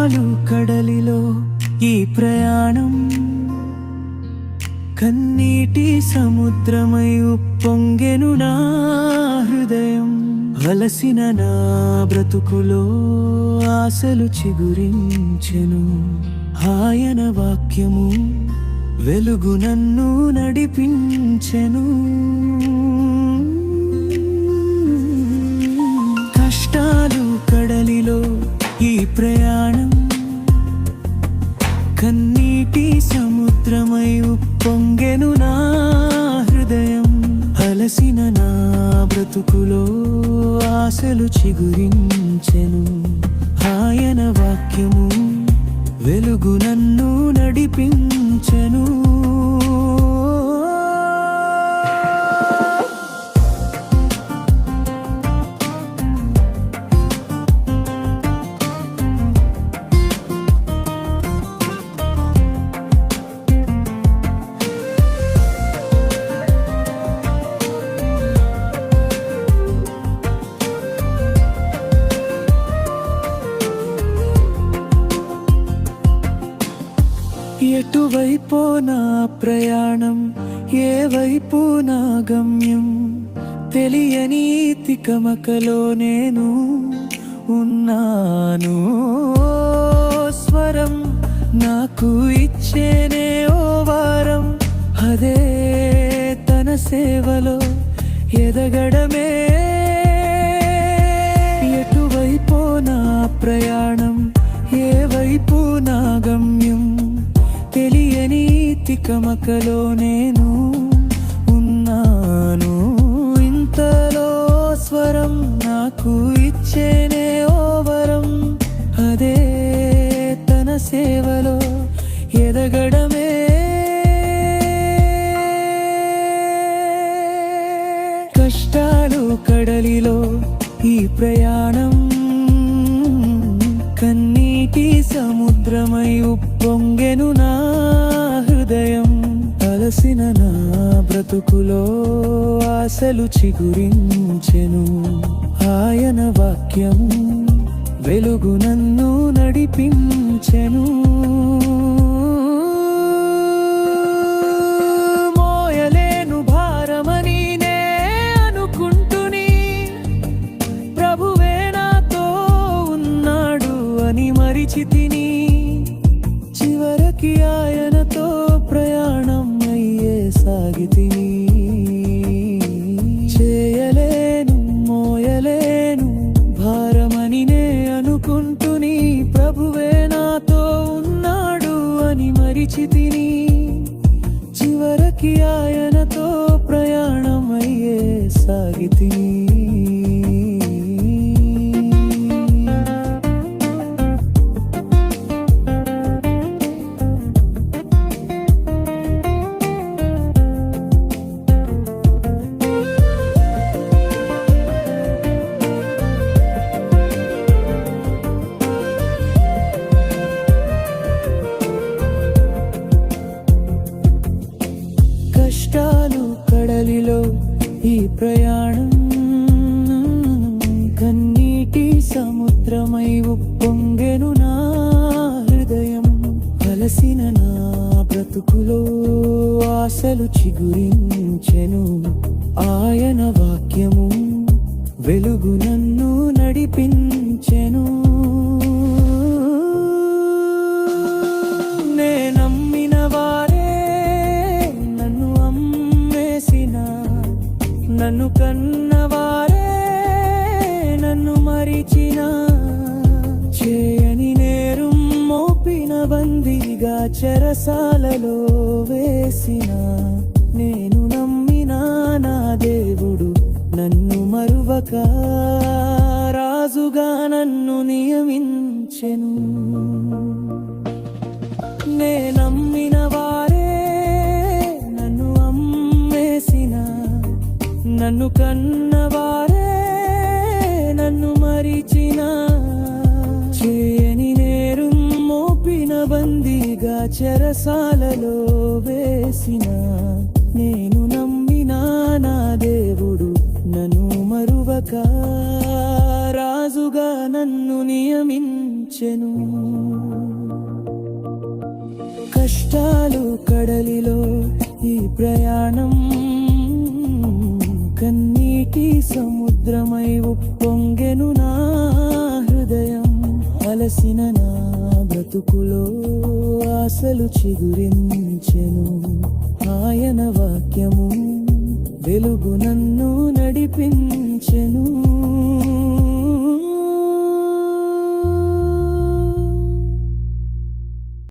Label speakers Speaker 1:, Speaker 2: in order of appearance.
Speaker 1: కష్టాలు కడలిలో ఈ ప్రయాణం కన్నీటి సముద్రమై ఉప్పొంగెను నా హృదయం. అలసిన నా బ్రతుకులో ఆశలు చిగురించెను. ఆయన వాక్యము వెలుగు నన్ను నడిపించెను. కష్టాలు కడలిలో ఈ ప్రయాణం కన్నీటి సముద్రమై ఉప్పొంగెను నా హృదయం. అలసిన నా బ్రతుకులో ఆశలు చిగురించెను. ఆయన వాక్యము వెలుగు నన్ను నడిపించెను. ఎటువైపో నా ప్రయాణం, ఏ వైపు నా గమ్యం, తెలియని తికమకలో నేను ఉన్నాను. స్వరం నాకు ఇచ్చేనే ఓ వారం, అదే తన సేవలో ఎదగడమే. ఎటువైపో నా ప్రయాణం, ఏ వైపు నా గమ్యం, తెలియని తికమకలో నేను ఉన్నాను. ఇంతలో స్వరం నాకు ఇచ్చేనే ఓ వరం, అదే తన సేవలో ఎదగడమే. కష్టాలు కడలిలో ఈ ప్రయాణం కన్నీటి సముద్రమై ఉప్పొంగెను నా హృదయం. అలసిన నా బ్రతుకులో ఆశలు చిగురించెను. ఆయన వాక్యము వెలుగు నన్ను నడిపించెను. మోయలేను భారమని నే అనుకుంటుని, ప్రభువే నాతో ఉన్నాడు అని మరిచితిని. చివరికి ఆయనతో ప్రయాణం అయ్యే సాగితిని. చేయలేను మోయలేను భారమని నే అనుకుంటుని, ప్రభువే నాతో ఉన్నాడు అని మరిచితిని. చివరికి ఆయనతో ప్రయాణం అయ్యే సాగితిని. కష్టాలు కడలిలో ఈ ప్రయాణం కన్నీటి సముద్రమై ఉప్పొంగెను నా హృదయం. అలసిన నా బ్రతుకులో ఆశలు చిగురించెను. ఆయన వాక్యము వెలుగు నన్ను నడిపించెను. నన్ను కన్నవారే నన్ను మరిచిన, చేయని నేరం మోపిన బందీగా చెరసాలలో వేసిన, నేను నమ్మిన నా దేవుడు నన్ను మరువక రాజుగా నన్ను నియమించెను. నే నమ్మిన వారే నన్ను అమ్మేసిన, నన్ను కన్నవారే నన్ను మరిచిన, చేయని నేరం మోపిన బందీగా చెరసాలలో వేసిన, నేను నమ్మిన నా దేవుడు నన్ను మరువక రాజు దాసుడుగా నన్ను నియమించెను. కష్టాలు కడలిలో ఈ ప్రయాణం కన్నీటి సముద్రమై ఉప్పొంగెను నా హృదయం. అలసిన నా బ్రతుకులో ఆశలు చిగురించెను. ఆయన వాక్యము వెలుగు నన్ను నడిపించెను.